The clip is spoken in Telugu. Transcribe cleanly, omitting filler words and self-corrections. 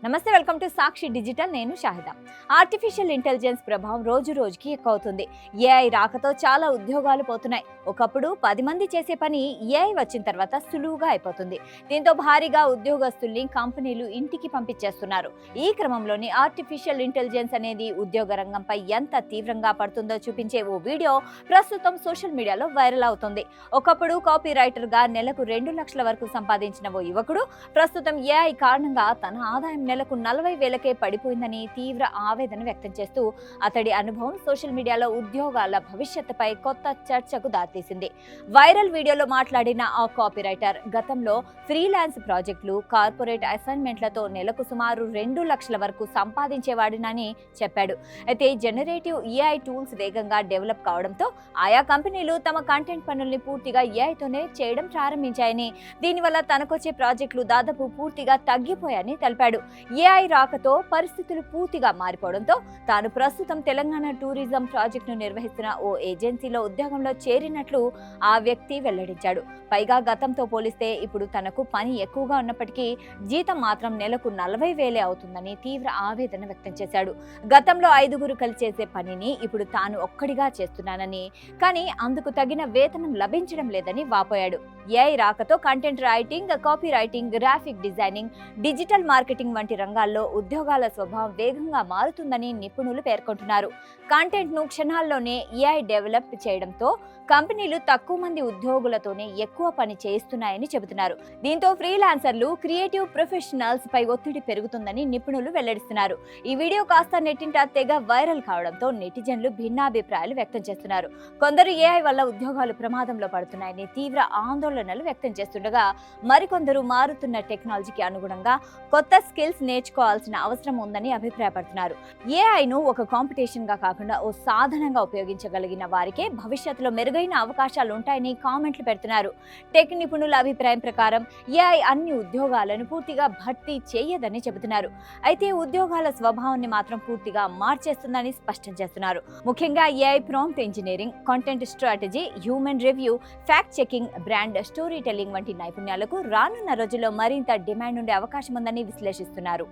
నమస్తే, వెల్కమ్ టు సాక్షి డిజిటల్. నేను షాహిదా. ఆర్టిఫిషియల్ ఇంటెలిజెన్స్ ప్రభావం రోజు రోజుకి ఎక్కువ అవుతుంది. ఏఐ రాకతో చాలా ఉద్యోగాలు పోతున్నాయి. ఒకప్పుడు 10 మంది చేసే పని ఏఐ వచ్చిన తర్వాత సులువుగా అయిపోతుంది. దీంతో భారీగా ఉద్యోగస్తుల్ని కంపెనీలు ఇంటికి పంపించేస్తున్నారు. ఈ క్రమంలోని ఆర్టిఫిషియల్ ఇంటెలిజెన్స్ అనేది ఉద్యోగ రంగంపై ఎంత తీవ్రంగా పడుతుందో చూపించే ఓ వీడియో ప్రస్తుతం సోషల్ మీడియాలో వైరల్ అవుతుంది. ఒకప్పుడు కాపీ రైటర్ గా నెలకు 2 లక్షల వరకు సంపాదించిన ఓ యువకుడు ప్రస్తుతం ఏఐ కారణంగా తన ఆదాయం నెలకు 40,000కే పడిపోయిందని తీవ్ర ఆవేదన వ్యక్తం చేస్తూ అతడి అనుభవం సోషల్ మీడియాలో ఉద్యోగాల భవిష్యత్తుపై కొత్త చర్చకు దారితీసింది. వైరల్ వీడియోలో మాట్లాడిన ఆ కాపీ రైటర్ గతంలో ఫ్రీలాన్స్ ప్రాజెక్టులు, కార్పొరేట్ అసైన్మెంట్లతో నెలకు సుమారు 2 లక్షల వరకు సంపాదించేవాడినని చెప్పాడు. అయితే జనరేటివ్ ఏఐ టూల్స్ వేగంగా డెవలప్ కావడంతో ఆయా కంపెనీలు తమ కంటెంట్ పనుల్ని పూర్తిగా ఏఐతోనే చేయడం ప్రారంభించాయని, దీనివల్ల తనకొచ్చే ప్రాజెక్టులు దాదాపు పూర్తిగా తగ్గిపోయాయని తెలిపాడు. ఏఐ రాకతో పరిస్థితులు పూర్తిగా మారిపోవడంతో తాను ప్రస్తుతం తెలంగాణ టూరిజం ప్రాజెక్టును నిర్వహిస్తున్న ఓ ఏజెన్సీలో ఉద్యోగంలో చేరినట్లు ఆ వ్యక్తి వెల్లడించాడు. పైగా గతంతో పోలిస్తే ఇప్పుడు తనకు పని ఎక్కువగా ఉన్నప్పటికీ జీతం మాత్రం నెలకు 40,000 అవుతుందని తీవ్ర ఆవేదన వ్యక్తం చేశాడు. గతంలో 5గురు కలిసి చేసే పనిని ఇప్పుడు తాను ఒక్కడిగా చేస్తున్నానని, కానీ అందుకు తగిన వేతనం లభించడం లేదని వాపోయాడు. ఏఐ రాకతో content writing, copy writing, graphic designing, digital marketing వంటి రంగాల్లో ఉద్యోగాల స్వభావం వేగంగా మారుతుందని నిపుణులు పేర్కొంటున్నారు. కంటెంట్ ను క్షణాల్లోనే ఏఐ డెవలప్ చేయడంతో కంపెనీలు తక్కువ మంది ఉద్యోగులతోనే ఎక్కువ పని చేయిస్తున్నాయని చెబుతున్నారు. దీంతో ఫ్రీలాన్సర్లు, క్రియేటివ్ ప్రొఫెషనల్స్ పై ఒత్తిడి పెరుగుతుందని నిపుణులు వెల్లడిస్తున్నారు. ఈ వీడియో కాస్త నెట్టింట తెగ వైరల్ కావడంతో నెటిజన్లు భిన్నాభిప్రాయాలు వ్యక్తం చేస్తున్నారు. కొందరు ఏఐ వల్ల ఉద్యోగాలు ప్రమాదంలో పడుతున్నాయని తీవ్ర ఆందోళనలు వ్యక్తం చేస్తుండగా, మరికొందరు మారుతున్న టెక్నాలజీకి అనుగుణంగా కొత్త స్కిల్స్ నేర్చుకోవాల్సిన అవసరం ఉందని అభిప్రాయపడుతున్నారు. ఏఐను ఒక కాంపిటీషన్ గా కాకుండా ఓ సాధనంగా ఉపయోగించగలిగిన వారికే భవిష్యత్తులో మెరుగైన అవకాశాలు ఉంటాయని కామెంట్లు పెడుతున్నారు. టెక్ నిపుణుల అభిప్రాయం ప్రకారం ఏఐ అన్ని ఉద్యోగాలను పూర్తిగా భర్తీ చేయదని చెబుతున్నారు. అయితే ఉద్యోగాల స్వభావాన్ని మాత్రం పూర్తిగా మార్చేస్తుందని స్పష్టం చేస్తున్నారు. ముఖ్యంగా AI prompt engineering, content strategy, human review, fact checking, brand story telling వంటి నైపుణ్యాలకు రానున్న రోజుల్లో మరింత డిమాండ్ ఉండే అవకాశం ఉందని విశ్లేషిస్తున్నారు.